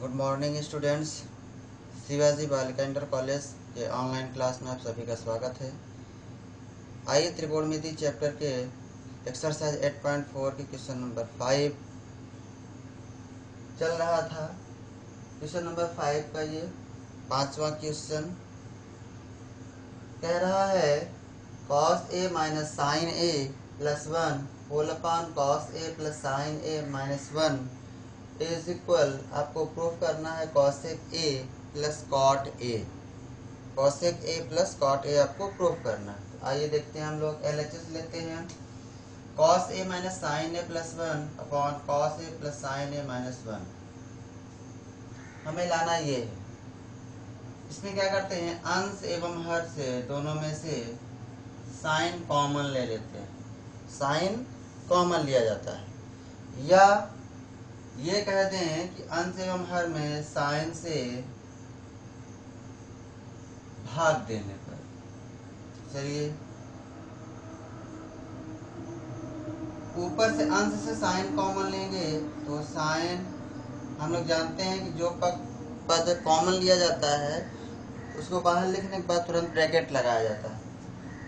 Good morning students. Shivaji Balika inter college के online class में आप सभी का स्वागत है। आइए त्रिकोणमिति चैप्टर के एक्सरसाइज 8.4 की क्वेश्चन नंबर 5 चल रहा था। क्वेश्चन नंबर 5 का ये पांचवा क्वेश्चन कह रहा है cos a minus sine A plus 1 whole upon cos a plus sine a minus 1 is equal, आपको प्रूफ करना है cosec a plus cot a। cosec a plus cot a आपको प्रूफ करना है। तो आइए देखते हैं, हम लोग LHS लेते हैं। cos a minus sine a plus 1 upon cos a plus sine a minus 1 हमें लाना ये है। इसमें क्या करते हैं, अंश एवं हर से दोनों में से साइन कॉमन ले लेते हैं। साइन कॉमन लिया जाता है, या ये कह दें कि अंश एवं हर में साइन से भाग देने पर, चलिए ऊपर से अंश से साइन कॉमन लेंगे तो साइन, हम लोग जानते हैं कि जो पद कॉमन लिया जाता है उसको बाहर लिखने के बाद तुरंत ब्रैकेट लगाया जाता है।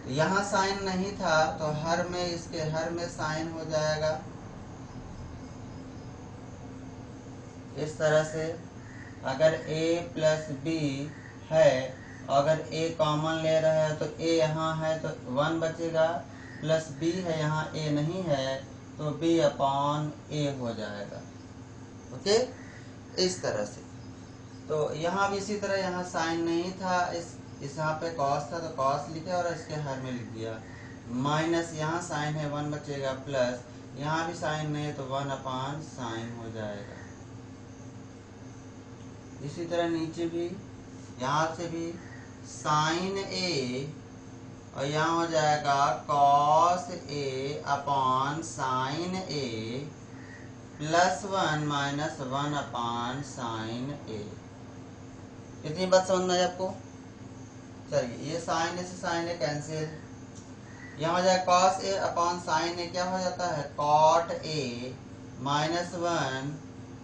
तो यहाँ साइन नहीं था तो हर में, इसके हर में साइन हो जाएगा इस तरह से। अगर a प्लस बी है, अगर a कॉमन ले रहे हैं तो a यहाँ है तो 1 बचेगा, प्लस b है, यहाँ a नहीं है तो b अपॉन a हो जाएगा। ओके, इस तरह से। तो यहाँ भी इसी तरह, यहाँ साइन नहीं था, इस यहाँ पे cos था तो cos लिखे और इसके हर में लिख दिया, माइनस यहाँ साइन है 1 बचेगा, प्लस यहाँ भी साइन नहीं है तो 1 अपॉन साइन हो जाएगा। इसी तरह नीचे भी, यहाँ से भी साइन ए और यहाँ हो जाएगा cos A upon sine A plus 1 minus 1 upon sine ए। इतनी बात समझ में आई आपको? चलिए, ये साइन ए से साइन ए कैंसिल, यहाँ हो जाएगा कॉस ए अपॉन साइन ए, क्या हो जाता है कॉट ए माइनस 1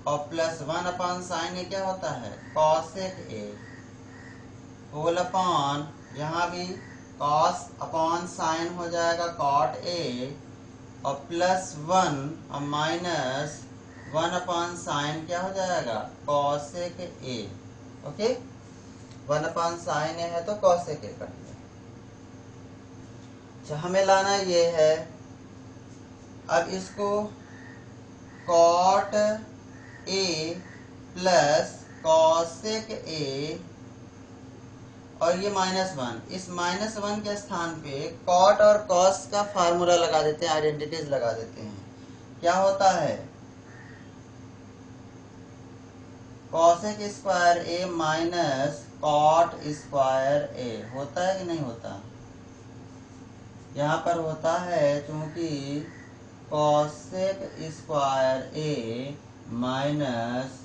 और प्लस 1 अपॉन साइन ए क्या होता है कॉसेक ए, होल अपॉन यहाँ भी कॉस अपॉन साइन हो जाएगा कॉट ए और प्लस 1 और माइनस 1 अपॉन साइन क्या हो जाएगा cosec A. Okay, 1 upon sine A है तो कॉसेक ए कर दिया। अच्छा, हमें लाना ये है, अब इसको cot a plus cosec a और ये माइनस 1, इस माइनस 1 के स्थान पे कॉट और कॉस का फार्मूला लगा देते हैं, आइडेंटिटीज लगा देते हैं। क्या होता है कॉसेक स्क्वायर ए माइनस कॉट स्क्वायर ए, होता है कि नहीं होता? यहाँ पर होता है, क्योंकि cosec square A minus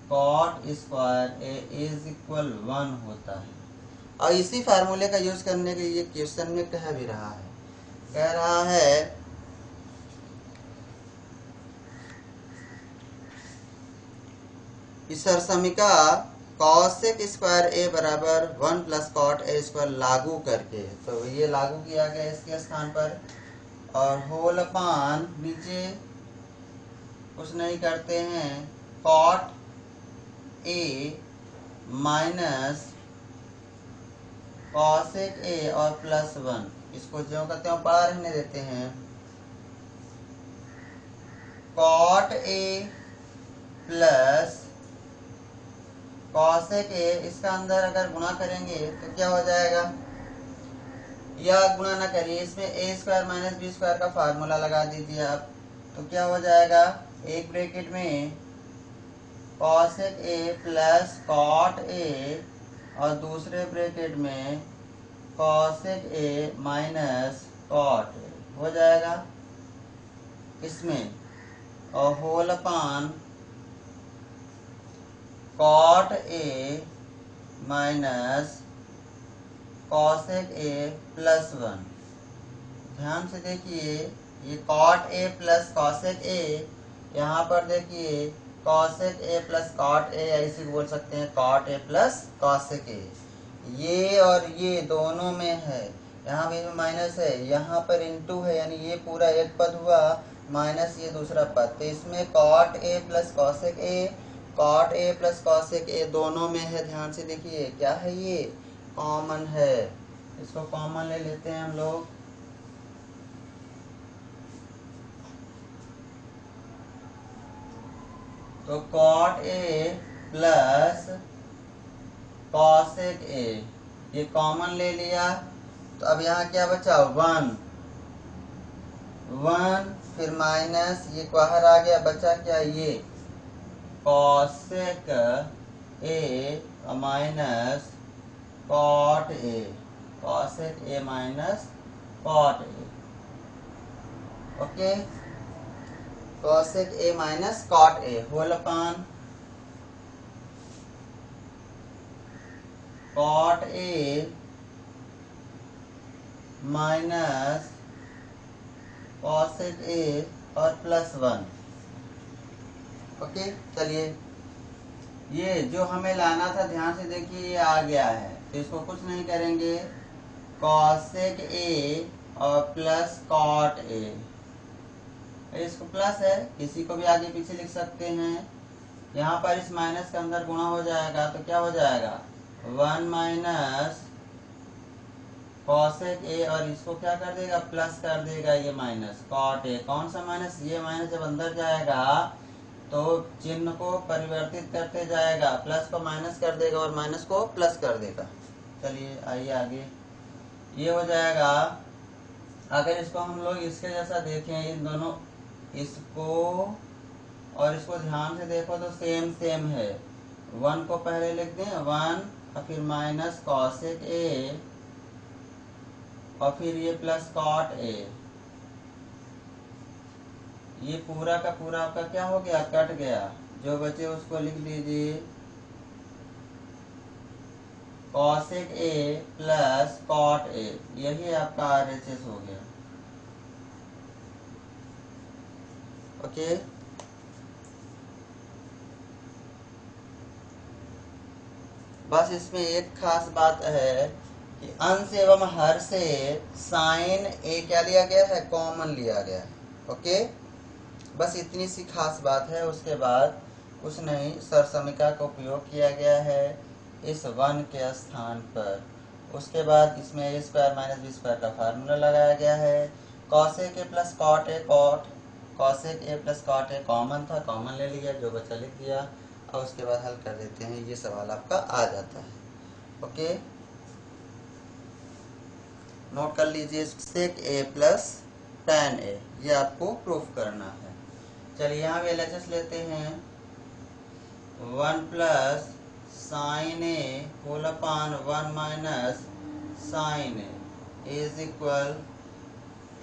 cot square a is equal 1 होता है। और इसी फार्मूले का यूज करने के लिए क्वेश्चन में कह भी रहा है, कह रहा है इस सरसमिका कॉसेक स्क्वायर ए बराबर 1 प्लस कॉट ए स्क्वायर लागू करके, तो ये लागू किया गया इसके स्थान पर, और होल अपॉन नीचे कुछ नहीं करते हैं cot a minus cosec a और प्लस 1, इसको ज्यों का त्यों पड़ा रहने देते हैं। Cot a plus cosec a, इसका अंदर अगर गुणा करेंगे तो क्या हो जाएगा, या गुणा ना करिए, इसमें ए स्क्वायर माइनस बी स्क्वायर का फार्मूला लगा दीजिए आप, तो क्या हो जाएगा, एक ब्रैकेट में cosec A plus cot a और दूसरे ब्रैकेट में cosec A minus cot a हो जाएगा इसमें, और whole upon cot a minus cosec A plus 1। ध्यान से देखिए, ये cot a plus cosec a, यहाँ पर देखिए cosec A plus cot a, या इसी को बोल सकते हैं cot a plus cosec a. ये और ये दोनों में है, यहाँ बीच में माइनस है, यहाँ पर इनटू है, यानी ये पूरा एक पद हुआ माइनस ये दूसरा पद। तो इसमें cot a plus cosec a, cot a plus cosec a दोनों में है। ध्यान से देखिए क्या है, ये कॉमन है, इसको कॉमन ले लेते हैं हम लोग। तो cot a plus cosec a ये कॉमन ले लिया। तो अब यहाँ क्या बचा, 1 1, फिर माइनस ये बाहर आ गया, बचा क्या, ये cosec A minus cot a, cosec A minus cot a. Okay, cosec A minus cot a whole upon cot a minus cosec a और प्लस 1। ओके, चलिए ये जो हमें लाना था, ध्यान से देखिए ये आ गया है, तो इसको कुछ नहीं करेंगे, कॉसेक ए और प्लस कॉट ए, इसको प्लस है, किसी को भी आगे पीछे लिख सकते हैं। यहाँ पर इस माइनस के अंदर गुणा हो जाएगा, तो क्या हो जाएगा, 1 माइनस कॉसेक ए, और इसको क्या कर देगा, प्लस कर देगा ये माइनस कॉट ए। कौन सा माइनस, ये माइनस जब अंदर जाएगा तो चिन्ह को परिवर्तित करते जाएगा, प्लस को माइनस कर देगा और माइनस को प्लस कर देगा। चलिए आइए आगे, ये हो जाएगा। अगर इसको हम लोग इसके जैसा देखें, इन दोनों इसको और इसको ध्यान से देखो तो सेम सेम है। 1 को पहले लिख दें, 1 और फिर माइनस कॉसेक ए और फिर ये प्लस कॉट ए, ये पूरा का पूरा आपका क्या हो गया, कट गया। जो बचे उसको लिख दीजिए, cosec A plus cot a, यही आपका RHS हो गया। ओके, बस इसमें एक खास बात है कि अंश एवं हर से साइन ए क्या लिया गया है, कॉमन लिया गया है। ओके, बस इतनी सी खास बात है, उसके बाद कुछ नहीं, सरसमिका का उपयोग किया गया है इस 1 के स्थान पर। उसके बाद इसमें a square minus B square का फार्मूला लगाया गया है। Cosec A plus cot a, cosec A plus cot a common था, कॉमन ले लिया, जो बचा लिख दिया। और उसके बाद हल कर देते हैं, ये सवाल आपका आ जाता है। ओके, नोट कर लीजिए, सेक ए प्लस tan ए, ये आपको प्रूफ करना है। चलिए यहाँ भी LHS लेते हैं, 1 plus sine a whole upon 1 minus sine a is equal,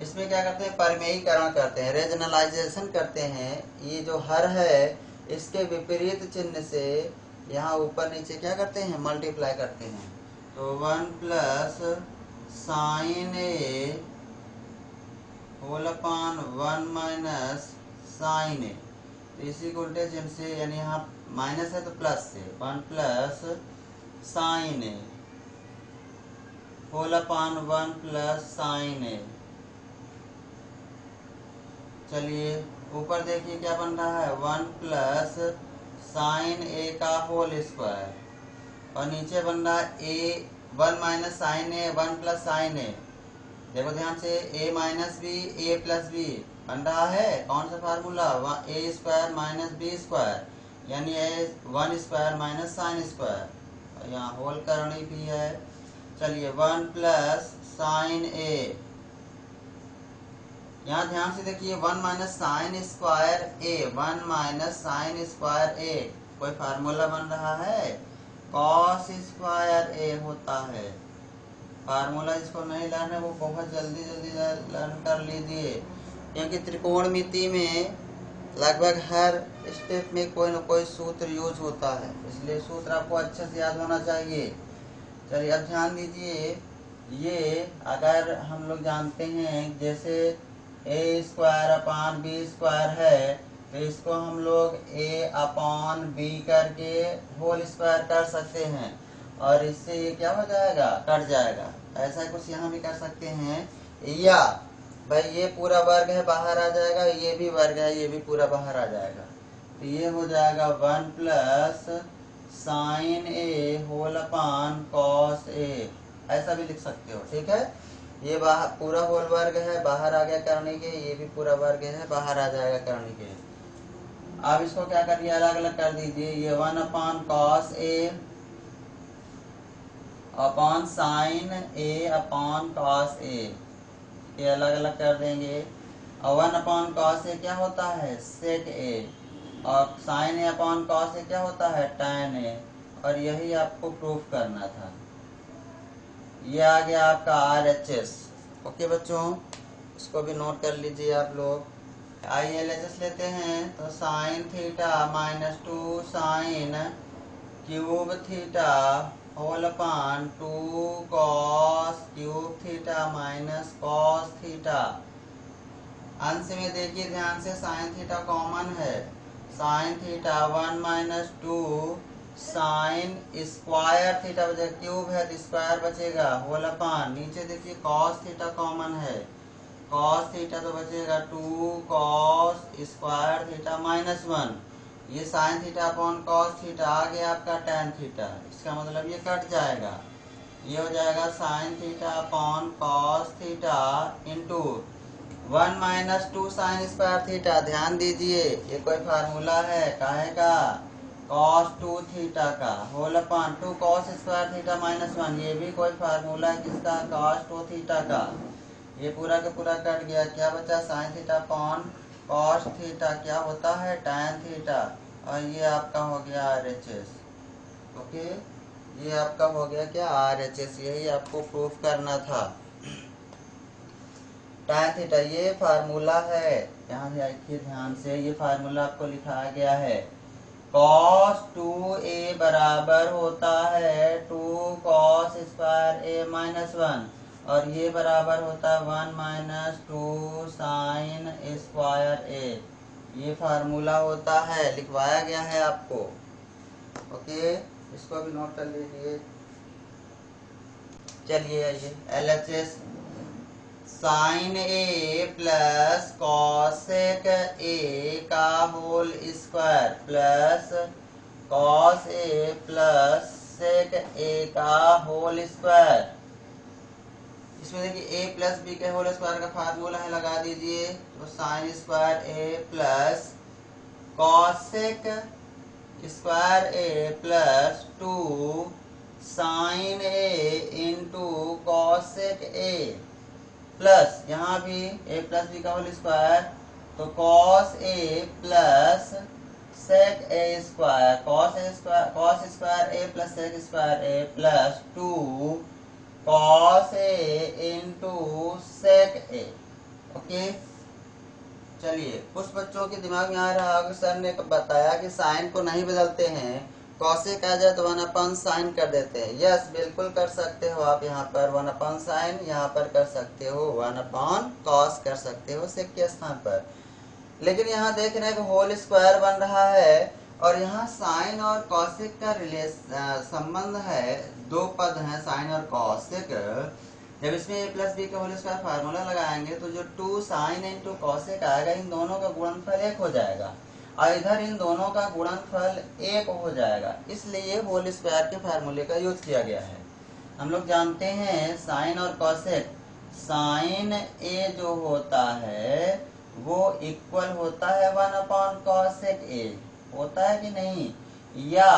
इसमें क्या करते हैं, परिमेयीकरण करते हैं, रेजनलाइजेशन करते हैं। ये जो हर है इसके विपरीत चिन्ह से यहाँ ऊपर नीचे क्या करते हैं, मल्टीप्लाई करते हैं। तो 1 plus sine a whole upon 1 minus sine ए, तो इसी को उल्टे चिन्ह से, यानी यहाँ माइनस है तो प्लस से, 1 plus sine a whole upon 1 plus sine ए। चलिए ऊपर देखिए क्या बन रहा है, 1 प्लस साइन ए का होल स्क्वायर, और नीचे बन रहा है A 1 minus sine A 1 plus sine A. देखो ध्यान से, a minus B A plus B बन रहा है, कौन सा formula, A square minus B square, यानी 1 स्क्वायर माइनस साइन स्क्वायर, यहाँ होल करनी भी है। चलिए 1 प्लस साइन ए, यहाँ ध्यान से देखिए, 1 माइनस साइन स्क्वायर ए, 1 माइनस साइन स्क्वायर ए, कोई फार्मूला बन रहा है, कॉस स्क्वायर ए होता है। फार्मूला जिसको नहीं लर्न है वो बहुत जल्दी लर्न कर लीजिए, क्योंकि त्रिकोणमिति में लगभग हर स्टेप में कोई न कोई सूत्र यूज होता है, इसलिए सूत्र आपको अच्छे से याद होना चाहिए। चलिए अब ध्यान दीजिए, ये अगर हम लोग जानते हैं जैसे ए स्क्वायर अपान बी स्क्वायर है, तो इसको हम लोग a अपॉन बी करके होल स्क्वायर कर सकते हैं और इससे ये क्या हो जाएगा, कट जाएगा। ऐसा कुछ यहाँ भी कर सकते हैं, या भाई ये पूरा वर्ग है बाहर आ जाएगा, ये भी वर्ग है ये भी पूरा बाहर आ जाएगा। तो ये हो जाएगा 1 plus sine a whole upon cos ए, ऐसा भी लिख सकते हो। ठीक है, ये बाहर पूरा होल वर्ग है बाहर आ गया करने के, ये भी पूरा वर्ग है बाहर आ जाएगा करने के। अब इसको क्या करिए, अलग अलग कर दीजिए। ये 1 upon cos A upon sine A upon cos ए, ये अलग अलग कर देंगे। और 1 अपॉन कॉस ए क्या होता है, सेक ए, और sign A upon cos A क्या होता है, टैन ए। और यही आपको प्रूफ करना था। ये आ गया आपका RHS। ओके बच्चों, इसको भी नोट कर लीजिए आप लोग। ILHS लेते हैं तो sine theta minus 2 sine cube theta whole upon 2 cos cube theta minus cos theta. अंश में देखिए ध्यान से, साइन थीटा कॉमन है, sine theta 1 minus 2 sine square theta बचेगा, क्यूब है तो स्क्वायर बचेगा, होल अपॉन नीचे देखिए कॉस थीटा कॉमन है, कॉस थीटा तो बचेगा 2 कॉस स्क्वायर थीटा माइनस 1। ये sine theta upon cos theta आ गया आपका टैन थीटा, इसका मतलब ये कट जाएगा। ये हो जाएगा sine theta upon cos theta into 1 minus 2 sine square theta. ध्यान दीजिए ये कोई फार्मूला है, काहे का, कॉस 2 थीटा का, whole upon 2 cos square theta minus 1, ये भी कोई फार्मूला है किसका, कॉस 2 थीटा का। ये पूरा का पूरा कट गया, क्या बचा, sign theta upon cos theta क्या होता है, टैन थीटा। और ये आपका हो गया RHS। ओके, ये आपका हो गया क्या, RHS। यही आपको प्रूफ करना था। टैन थीटा ये फार्मूला है, यहाँ देखिए ध्यान से, ये फार्मूला आपको लिखाया गया है। cos 2a बराबर होता है 2 cos स्क्वायर a माइनस 1, और ये बराबर होता है 1 माइनस 2 साइन स्क्वायर a। ये फार्मूला होता है, लिखवाया गया है आपको। ओके, इसको भी नोट कर लीजिए। चलिए आइए, LHS sine A plus cosec A का whole square plus cos A plus sec A का होल स्क्वायर। इसमें देखिए a प्लस बी के होल स्क्वायर का फार्मूला है, लगा दीजिए। तो sine square A plus cosec square A plus 2 sine A into cosec A, plus यहाँ भी a प्लस बी का होल स्क्वायर, तो cos A plus sec A square, cos square A plus sec square A plus 2 cos A into sec A. Okay, चलिए कुछ बच्चों के दिमाग में आ रहा होगा, सर ने बताया कि साइन को नहीं बदलते हैं, कॉसेक आ जाए तो 1 अपॉन साइन कर देते हैं। यस, बिल्कुल कर सकते हो आप, यहाँ पर 1 अपॉन साइन, यहाँ पर कर सकते हो 1 अपॉन कॉस कर सकते हो सेक के स्थान पर। लेकिन यहाँ देख रहे हैं कि होल स्क्वायर बन रहा है और यहाँ साइन और कॉसेक का संबंध है, दो पद हैं साइन और कॉसेक। जब इसमें a प्लस बी का होल स्क्वायर फार्मूला लगाएंगे तो जो 2 साइन इंटू कॉसेक आएगा, इन दोनों का गुणनफल 1 हो जाएगा, और इधर इन दोनों का गुणनफल 1 हो जाएगा, इसलिए होल स्क्वायर के फार्मूले का यूज किया गया है। हम लोग जानते हैं साइन और कॉसेक, साइन ए जो होता है वो इक्वल होता है 1 अपॉन कॉसेक ए, होता है कि नहीं, या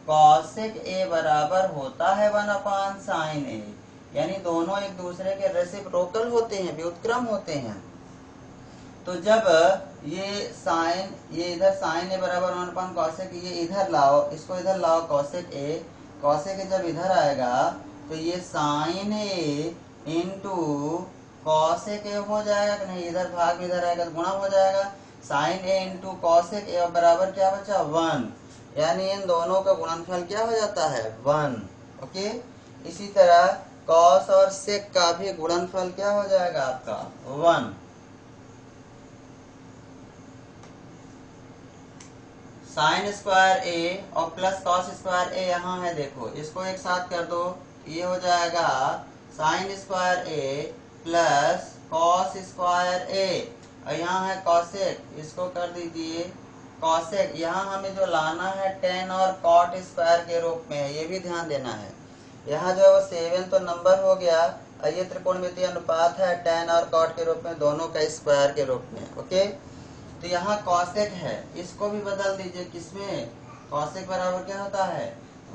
कॉसेक ए बराबर होता है 1 अपॉन साइन ए, यानी दोनों एक दूसरे के रेसिप्रोकल होते हैं, व्युत्क्रम होते हैं। तो जब ये इधर साइन ए बराबर 1 अपॉन कॉसेक, ये इधर लाओ, इसको इधर लाओ, कॉसेक ए जब इधर आएगा तो ये sine A into cosec A हो जाएगा कि नहीं, इधर भाग में इधर आएगा तो गुणा हो जाएगा। Sine A into cosec A बराबर क्या बचा, 1, यानी इन दोनों का गुणनफल क्या हो जाता है, 1। ओके, इसी तरह कॉस और सेक का भी गुणनफल क्या हो जाएगा आपका, 1। साइन स्क्वायर ए और प्लस कॉस स्क्वायर ए यहाँ है, देखो इसको एक साथ कर दो, ये हो जाएगा sign square A plus cos square ए, और यहाँ है कॉसेक, इसको कर दीजिए कॉसेक। यहाँ हमें जो लाना है टेन और कॉट स्क्वायर के रूप में है, ये भी ध्यान देना है। यहाँ जो है वो 7 तो नंबर हो गया, और ये त्रिकोणमितीय अनुपात है टेन और कॉट के रूप में, दोनों का स्क्वायर के रूप में। ओके, तो यहाँ कॉसेक है, इसको भी बदल दीजिए किसमें, कॉसेक बराबर क्या होता है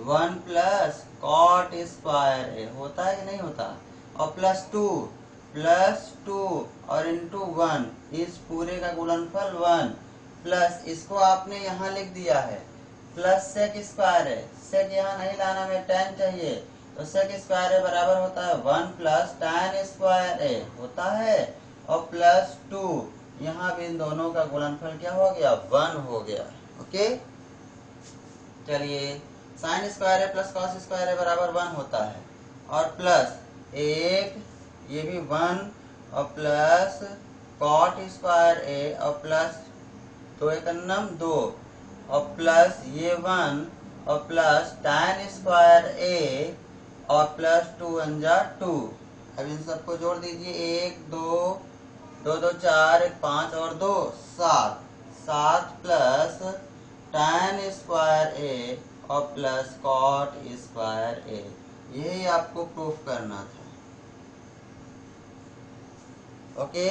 1 प्लस कॉट स्क्वायर ए, होता है कि नहीं होता, और प्लस टू और इंटू 1, इस पूरे का गुणनफल 1 प्लस इसको आपने यहाँ लिख दिया है प्लस सेक स्क्वायर है, सेक यहाँ नहीं लाना, में टेन चाहिए, तो सेक स्क्वायर ए बराबर होता है 1 प्लस टेन स्क्वायर ए होता है, और प्लस 2 यहाँ भी इन दोनों का गुणनफल क्या हो गया 1 हो गया। ओके, चलिए sign square A plus cos square ए बराबर 1 होता है, और प्लस एक ये भी 1 और प्लस कॉट स्क्वायर ए और प्लस 2 एकन्नम 2 और प्लस ये 1 और प्लस tan स्क्वायर ए और प्लस 2 अंजा 2। अब इन सबको जोड़ दीजिए, 1 2 2 2 4 5 और 2 7 प्लस tan स्क्वायर ए और प्लस कॉट स्क्वायर ए, यही आपको प्रूफ करना था। ओके,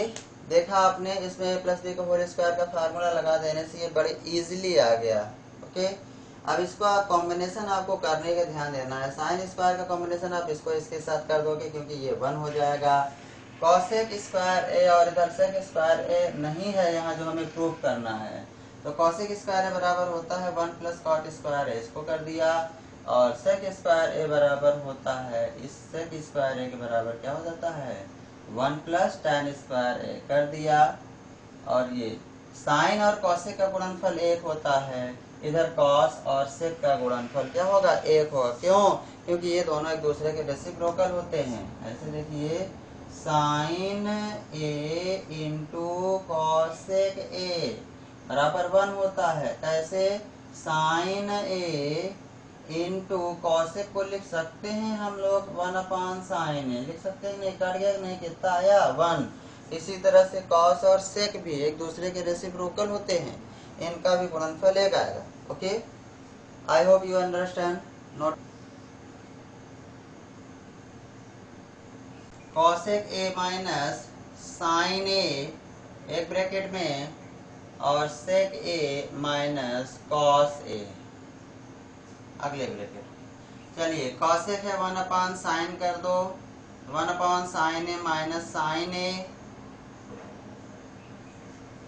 देखा आपने, इसमें प्लस बी का होल स्क्वायर का फार्मूला लगा देने से ये बड़े इजीली आ गया। ओके, अब इसको कॉम्बिनेशन आपको करने का ध्यान देना है। साइन स्क्वायर का कॉम्बिनेशन आप इसको इसके साथ कर दोगे क्योंकि ये 1 हो जाएगा, कॉसेक स्क्वायर ए और इधर सेक स्क्वायर ए नहीं है यहाँ जो हमें प्रूफ करना है, तो कॉसेक स्क्वायर ए बराबर होता है 1 प्लस कॉट स्क्वायर ए, इसको कर दिया, और सेक स्क्वायर ए बराबर होता है, इस सेक स्क्वायर ए के बराबर क्या हो जाता है 1 प्लस tan स्क्वायर ए कर दिया, और ये साइन और कॉसेक का गुणनफल 1 होता है, इधर कॉस और सेक का गुणनफल क्या होगा 1 होगा। क्यों? क्योंकि ये दोनों एक दूसरे के रेसिप्रोकल होते हैं। ऐसे देखिए sine A into cosec A बराबर 1 होता है। कैसे? साइन ए इंटू कॉसेक को लिख सकते हैं हम लोग 1 अपान साइन ए, लिख सकते हैं, नहीं कट गया, नहीं कितना आया 1। इसी तरह से कॉस और सेक भी एक दूसरे के रेसिप्रोकल होते हैं, इनका भी गुणनफल 1 आएगा। Okay, I hope you understand. Note cosec A minus sine A एक ब्रैकेट में, और सेक ए माइनस कॉस ए अगले ब्रैकेट। चलिए कॉसेक है 1 अपान साइन कर दो, 1 अपान साइन ए माइनस साइन ए,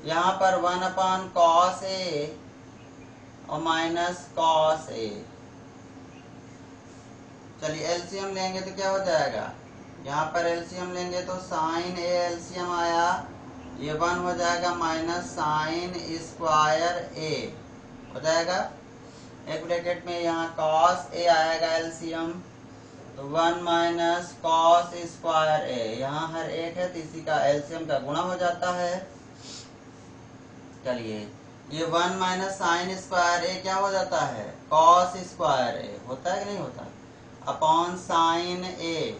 यहाँ पर 1 अपान कॉस ए और माइनस कॉस ए। चलिए एलसीएम लेंगे तो क्या हो जाएगा, यहाँ पर एलसीएम लेंगे तो साइन ए एलसीएम आया, ये 1 हो जाएगा माइनस साइन स्क्वायर ए हो जाएगा। एक ब्रैकेट में यहाँ कॉस ए आएगा एलसीएम, तो 1 माइनस कॉस स्क्वायर ए, यहाँ हर एक है तो इसी का एलसीएम का गुणा हो जाता है। चलिए ये 1 माइनस साइन स्क्वायर ए क्या हो जाता है कॉस स्क्वायर ए, होता है कि नहीं होता, upon sine A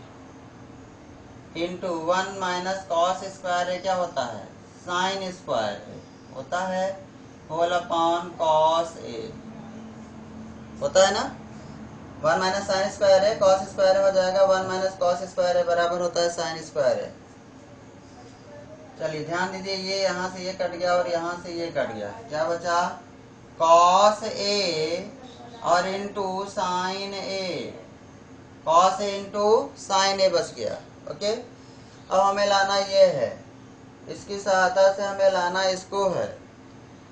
into 1 minus cos square A क्या होता है साइन स्क्वायर ए होता है, होल अपॉन कॉस ए होता है ना। 1 माइनस साइन स्क्वायर ए कॉस स्क्वायर हो जाएगा, 1 माइनस कॉस स्क्वायर ए बराबर होता है साइन स्क्वायर ए। चलिए ध्यान दीजिए, ये यहाँ से ये कट गया और यहाँ से ये कट गया, क्या बचा कॉस ए और into sine A, cos A into sine ए बच गया। ओके, अब हमें लाना ये है, इसकी सहायता से हमें लाना इसको है।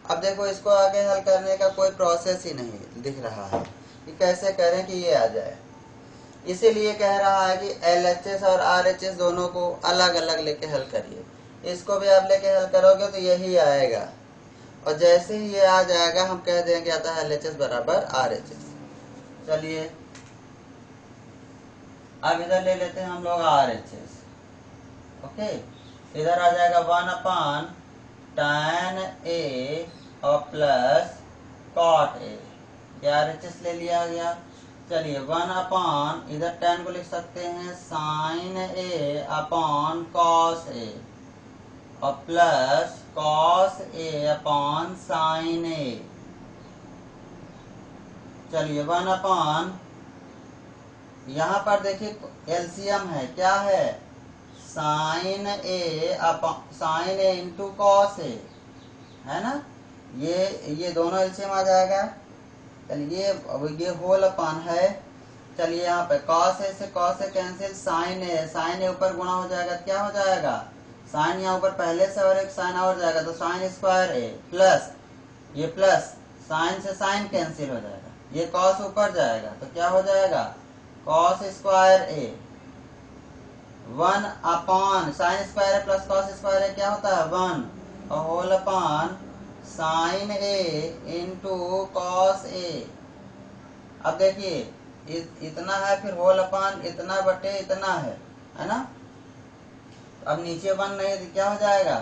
अब देखो इसको आगे हल करने का कोई प्रोसेस ही नहीं दिख रहा है कि कैसे करें कि ये आ जाए, इसीलिए कह रहा है कि LHS और RHS दोनों को अलग अलग लेके हल करिए। इसको भी आप लेके हल करोगे तो यही आएगा, और जैसे ही ये आ जाएगा हम कह देंगे आता है LHS बराबर RHS। चलिए अब इधर ले लेते हैं हम लोग RHS। ओके, इधर आ जाएगा 1 अपान tan ए और प्लस कॉट ए, RHS ले लिया गया। चलिए 1 अपॉन, इधर 10 को लिख सकते हैं साइन ए अपॉन कॉस ए, और plus cos A upon sine ए। चलिए 1 अपॉन, यहाँ पर देखिए एलसीएम है, क्या है, sign A upon sine A into cos ए, है ना, ये दोनों एलसीएम आ जाएगा। चलिए अब ये होल अपॉन है। चलिए यहाँ पे कॉस ए से कॉस ए कैंसिल, साइन ए ऊपर गुणा हो जाएगा, क्या हो जाएगा, साइन यहाँ ऊपर पहले से और एक साइन और जाएगा, तो साइन स्क्वायर ए प्लस ये प्लस साइन से साइन कैंसिल हो जाएगा, ये कॉस ऊपर जाएगा तो क्या हो जाएगा, कॉस स्क्वायर ए। 1 अपॉन साइन स्क्वायर है प्लस कॉस स्क्वायर है, क्या होता है 1, और whole upon sine A into cos ए। अब देखिए इतना है, फिर होल अपॉन इतना बटे इतना है ना। अब नीचे 1 नहीं तो क्या हो जाएगा,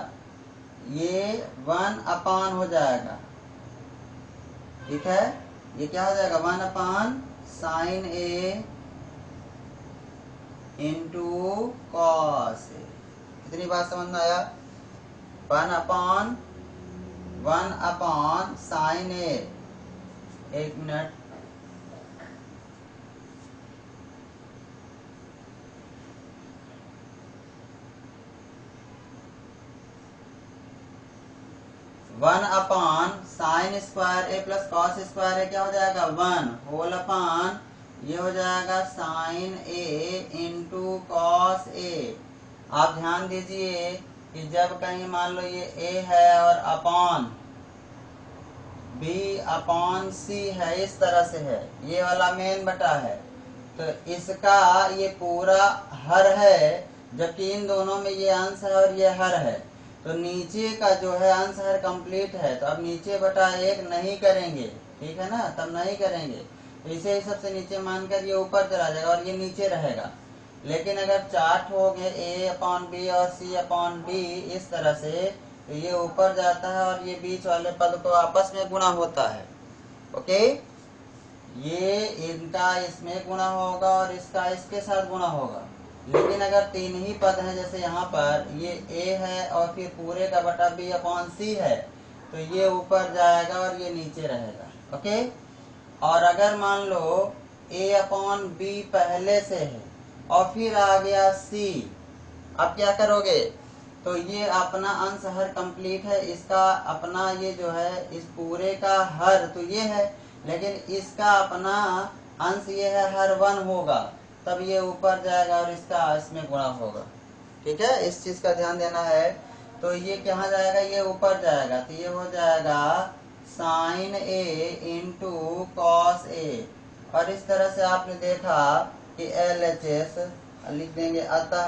ये 1 अपॉन हो जाएगा, ठीक है, ये क्या हो जाएगा 1 upon sine A into cos ए। कितनी बात समझ में आया, 1 अपॉन साइन ए, एक minute, one upon sine square A plus cos square A, क्या हो जाएगा 1 होल अपॉन ये हो जाएगा sine A into cos A. आप ध्यान दीजिए कि जब कहीं मान लो ये ए है और अपॉन बी अपॉन सी है, इस तरह से है, ये वाला मेन बटा है, तो इसका ये पूरा हर है, जबकि इन दोनों में ये अंश है और ये हर है, तो नीचे का जो है अंश हर कंप्लीट है, तो अब नीचे बटा 1 नहीं करेंगे, ठीक है ना, तब नहीं करेंगे, तो इसे ही सबसे नीचे मानकर ये ऊपर चला जाएगा और ये नीचे रहेगा। लेकिन अगर चार्ट हो गए ए अपॉन बी और सी अपॉन डी इस तरह से, तो ये ऊपर जाता है और ये बीच वाले पद को आपस में गुणा होता है, ओके, ये इनका इसमें गुणा होगा और इसका इसके साथ गुणा होगा। लेकिन अगर 3 ही पद हैं, जैसे यहाँ पर ये a है और फिर पूरे का बटा b अपॉन सी है, तो ये ऊपर जाएगा और ये नीचे रहेगा, ओके। और अगर मान लो a अपॉन b पहले से है और फिर आ गया c, अब क्या करोगे, तो ये अपना अंश हर कंप्लीट है, इसका अपना ये जो है इस पूरे का हर तो ये है, लेकिन इसका अपना अंश ये है हर 1 होगा, तब ये ऊपर जाएगा और इसका इसमें गुणा होगा, ठीक है, इस चीज का ध्यान देना है। तो ये कहाँ जाएगा, ये ऊपर जाएगा, तो ये हो जाएगा साइन ए इंटू कॉस ए। और इस तरह से आपने देखा कि LHS लिख देंगे, अतः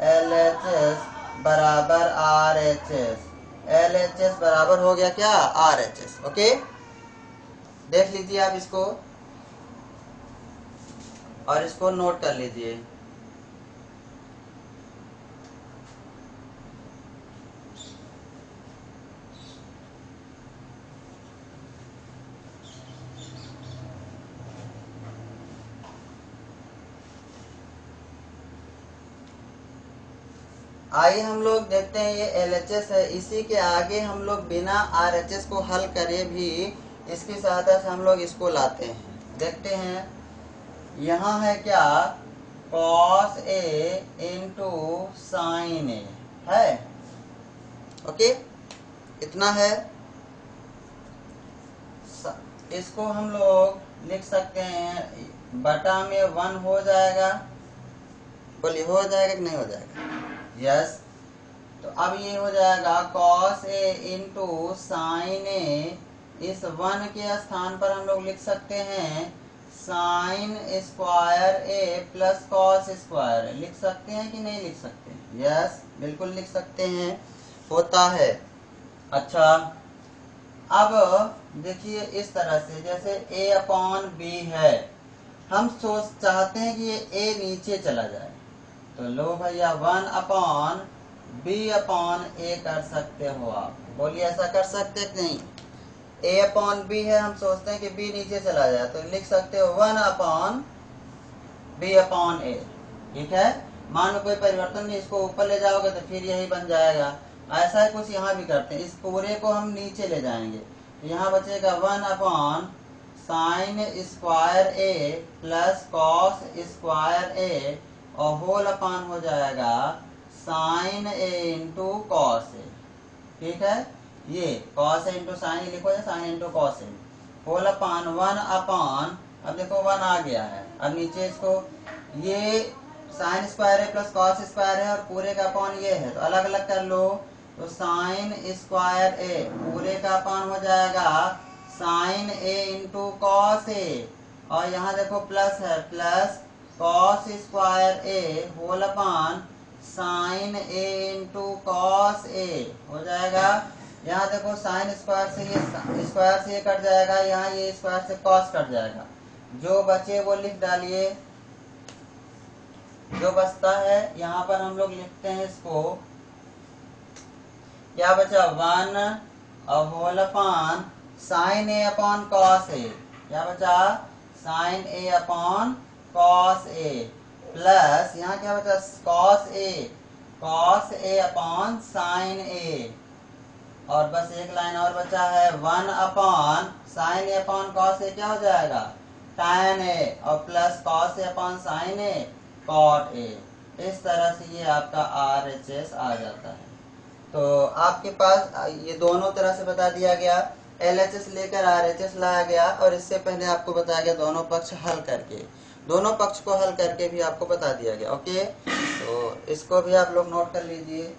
LHS बराबर RHS, LHS बराबर हो गया क्या RHS, ओके। देख लीजिए आप इसको और इसको नोट कर लीजिए। आइए हम लोग देखते हैं, ये LHS है, इसी के आगे हम लोग बिना RHS को हल करे भी इसकी सहायता से हम लोग इसको लाते हैं। देखते हैं, यहाँ है क्या, cos A into sine A है, ओके, इतना है। इसको हम लोग लिख सकते हैं बटा में 1 हो जाएगा, बोलिए हो जाएगा कि नहीं हो जाएगा, यस। तो अब ये हो जाएगा कॉस ए इंटू साइन ए, इस 1 के स्थान पर हम लोग लिख सकते हैं sign square A plus cos square, लिख सकते हैं कि नहीं लिख सकते हैं, यस बिल्कुल लिख सकते हैं, होता है। अच्छा, अब देखिए इस तरह से, जैसे a अपॉन बी है, हम सोच चाहते हैं कि ये a नीचे चला जाए, तो लो भैया 1 अपॉन बी अपॉन ए कर सकते हो आप, बोलिए ऐसा कर सकते कि नहीं, ए अपॉन बी है, हम सोचते हैं कि बी नीचे चला जाए तो लिख सकते हो 1 अपॉन बी अपॉन ए। ठीक है, मान लो कोई परिवर्तन नहीं, इसको ऊपर ले जाओगे तो फिर यही बन जाएगा। ऐसा ही कुछ यहाँ भी करते हैं, इस पूरे को हम नीचे ले जाएंगे तो यहाँ बचेगा 1 upon sine square A plus cos square ए और होल अपॉन हो जाएगा साइन ए इंटू कॉस ए। ठीक है, ये कॉस ए इंटू साइन लिखो या साइन इंटू कॉस ए, होल अपॉन 1 अपॉन, अब देखो 1 आ गया है, अब नीचे इसको ये साइन स्क्वायर है प्लस कॉस स्क्वायर है और पूरे का अपॉन ये है तो अलग अलग कर लो, तो साइन स्क्वायर ए पूरे का अपॉन हो जाएगा साइन ए इंटू कॉस ए और यहाँ देखो प्लस है, plus cos square A whole upon sine A into cos ए हो जाएगा। यहाँ देखो साइन स्क्वायर से ये कट जाएगा, यहाँ ये स्क्वायर से कॉस कट जाएगा, जो बचे वो लिख डालिए। जो बचता है यहाँ पर हम लोग लिखते हैं इसको, क्या बचा 1 और whole upon sine A upon cos A, क्या बचा sine A upon cos A plus यहाँ क्या बचा cos A upon sine A और बस एक लाइन और बचा है 1 upon sine A upon cos A क्या हो जाएगा tan ए और plus cos A upon sine A cot A. इस तरह से ये आपका RHS आ जाता है। तो आपके पास ये दोनों तरह से बता दिया गया, LHS लेकर RHS लाया गया और इससे पहले आपको बताया गया दोनों पक्ष हल करके, दोनों पक्ष को हल करके भी आपको बता दिया गया। ओके, तो इसको भी आप लोग नोट कर लीजिए।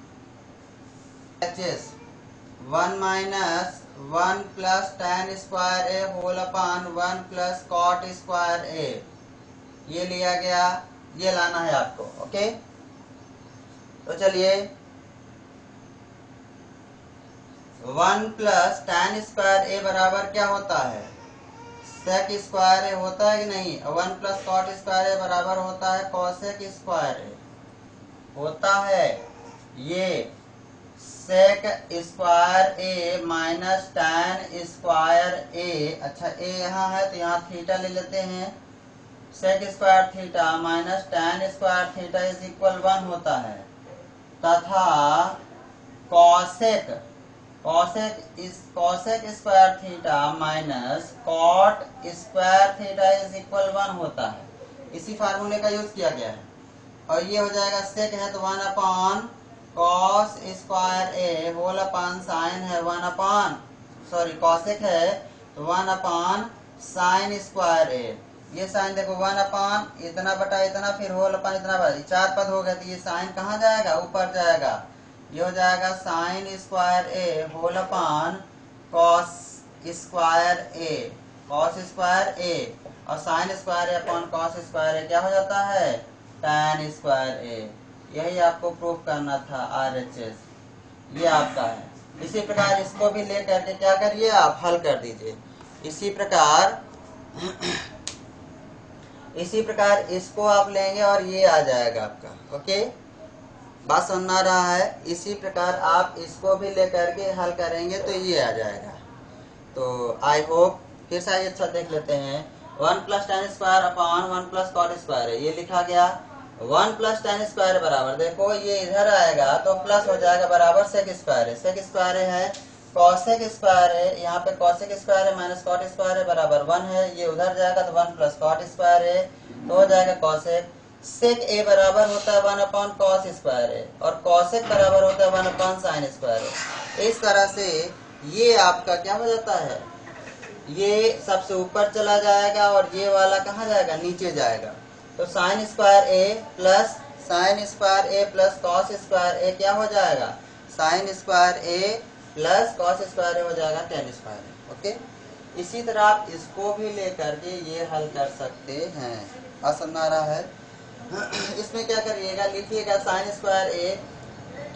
LHS 1 minus 1 plus tan square A whole upon 1 plus cot square A, ये लिया गया, ये लाना है आपको। ओके, तो चलिए 1 प्लस tan स्क्वायर ए बराबर क्या होता है सेक स्क्वायर ए होता है कि नहीं, 1 प्लस कॉट स्क्वायर ए बराबर होता है कॉसेक स्क्वायर ए होता है, ये सेक स्क्वायर ए माइनस tan स्क्वायर ए। अच्छा ए यहाँ है तो यहाँ थीटा ले लेते हैं, sec square theta minus tan square theta is equal 1 होता है, तथा cosec square theta minus cot square theta is equal 1 होता है। इसी फार्मूले का यूज किया गया है और ये हो जाएगा सेक है तो 1 upon cos square A whole upon sign है 1 अपॉन कॉसेक है तो 1 अपॉन साइन स्क्वायर ए, ये साइन देखो 1 अपॉन इतना बटा इतना फिर होल अपॉन इतना बटा, 4 पद हो गए तो ये साइन कहाँ जाएगा ऊपर जाएगा, ये हो जाएगा sign square A whole upon cos square ए और sign square A upon cos square A क्या हो जाता है tan स्क्वायर ए। यही आपको प्रूफ करना था RHS, ये आपका है। इसी प्रकार इसको भी ले करके क्या करिए आप हल कर दीजिए। इसी प्रकार इसको आप लेंगे और ये आ जाएगा आपका। ओके, बात समझ आ रहा है। इसी प्रकार आप इसको भी ले करके हल करेंगे तो ये आ जाएगा। तो आई होप फिर से अच्छा देख लेते हैं। 1 plus tan square upon 1 plus cot square है, ये लिखा गया। 1 प्लस tan स्क्वायर बराबर देखो ये इधर आएगा तो प्लस हो जाएगा बराबर सेक स्क्वायर है, सेक स्क्वायर है कॉसेक स्क्वायर है, यहाँ पे कॉसेक स्क्वायर है माइनस कॉट स्क्वायर है बराबर 1 है, ये उधर जाएगा तो 1 प्लस कॉट स्क्वायर है तो हो जाएगा कॉसेक। सेक ए बराबर होता है 1 अपॉन कॉस स्क्वायर है और कॉसेक बराबर होता है 1 अपॉन साइन स्क्वायर है। इस तरह से ये आपका क्या हो जाता है, ये सबसे ऊपर चला जाएगा और ये वाला कहाँ जाएगा नीचे जाएगा। तो sine square A plus cos square A क्या हो जाएगा sign square A plus cos square A हो जाएगा tan स्क्वायर ए। ओके, इसी तरह आप इसको भी लेकर के ये हल कर सकते हैं। समझ आ रहा है। इसमें क्या करिएगा, लिखिएगा साइन स्क्वायर ए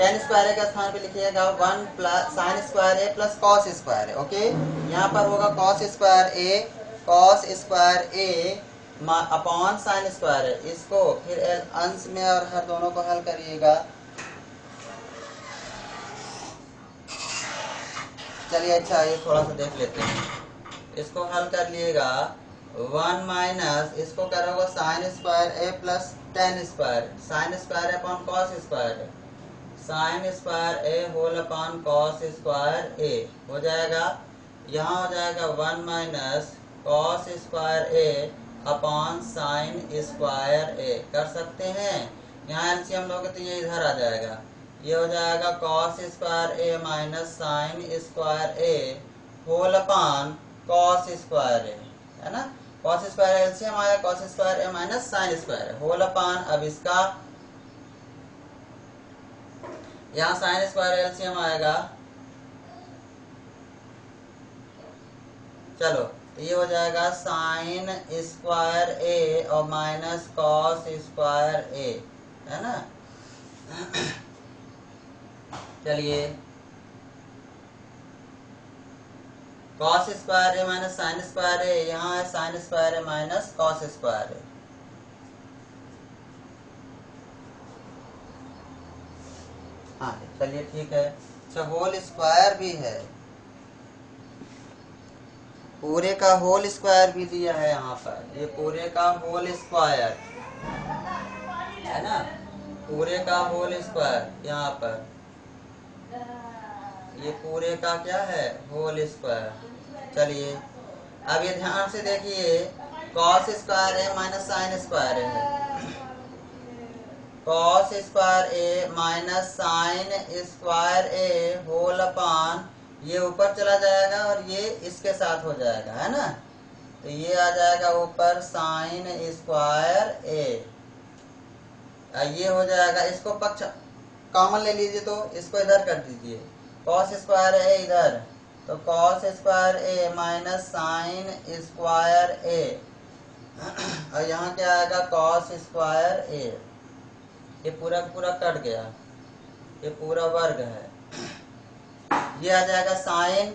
tan स्क्वायर ए का स्थान पे लिखिएगा 1 plus sign square A plus cos square A. Okay, यहाँ पर होगा cos square A upon sine square है, इसको फिर अंश में और हर दोनों को हल करिएगा। चलिए अच्छा ये थोड़ा सा देख लेते हैं, इसको हल कर लिएगा। 1 माइनस इसको करोगे sine square A plus tan square, sine square upon cos square, sine square A whole upon cos square A हो जाएगा। यहाँ हो जाएगा 1 minus cos square A upon sine square A, कर सकते हैं। यहाँ एलसीएम लोगे तो ये इधर आ जाएगा, ये हो जाएगा cos square A minus sine square A whole upon cos square A, है ना। कॉस स्क्वायर एलसीएम आया, कॉस स्क्वायर ए minus sine square whole upon, अब इसका यहाँ साइन स्क्वायर एलसीएम आएगा, चलो तो ये हो जाएगा साइन स्क्वायर ए और माइनस कॉस स्क्वायर ए, है ना। चलिए कॉस स्क्वायर ए माइनस साइन स्क्वायर ए, यहाँ है साइन स्क्वायर ए माइनस कॉस स्क्वायर ए। हाँ चलिए ठीक है। अच्छा होल स्क्वायर भी है, पूरे का होल स्क्वायर भी दिया है यहाँ पर, ये पूरे का होल स्क्वायर है ना, पूरे का होल स्क्वायर यहाँ पर, ये पूरे का क्या है होल स्क्वायर। चलिए अब ये ध्यान से देखिए, cos square A minus sine square A है, cos square A minus sine square A whole upon, ये ऊपर चला जाएगा और ये इसके साथ हो जाएगा, है ना। तो ये आ जाएगा ऊपर साइन स्क्वायर ए, ये हो जाएगा, इसको पक्ष कॉमन ले लीजिए तो इसको इधर कर दीजिए, कॉस स्क्वायर ए इधर, तो कॉस स्क्वायर ए माइनस साइन स्क्वायर ए, और यहाँ क्या आएगा कॉस स्क्वायर ए, ये पूरा पूरा कट गया, ये पूरा वर्ग है, ये आ जाएगा साइन,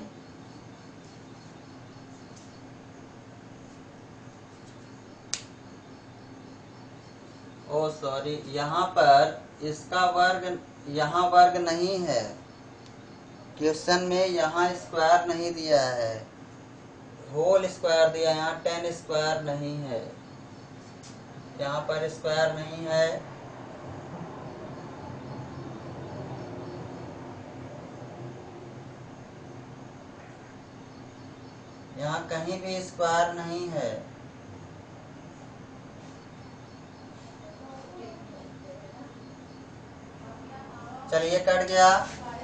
ओ सॉरी यहाँ पर इसका वर्ग, यहाँ वर्ग नहीं है क्वेश्चन में, यहाँ स्क्वायर नहीं दिया है, होल स्क्वायर दिया, यहाँ 10 स्क्वायर नहीं है, यहाँ पर स्क्वायर नहीं है। यहाँ कहीं भी स्क्वायर नहीं है। चलिए कट गया।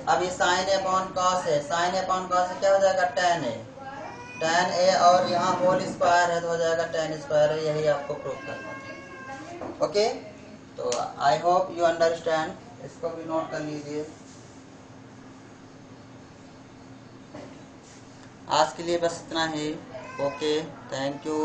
अब ये साइन अपॉन कॉस है, साइन अपॉन कॉस क्या हो जाएगा टेन ए, टेन ए, और यहाँ होल स्क्वायर है तो हो जाएगा टेन स्क्वायर है, यही आपको प्रूफ करना है। ओके, तो आई होप यू अंडरस्टैंड, इसको भी नोट कर लीजिए। आज के लिए बस इतना ही। Okay, thank you.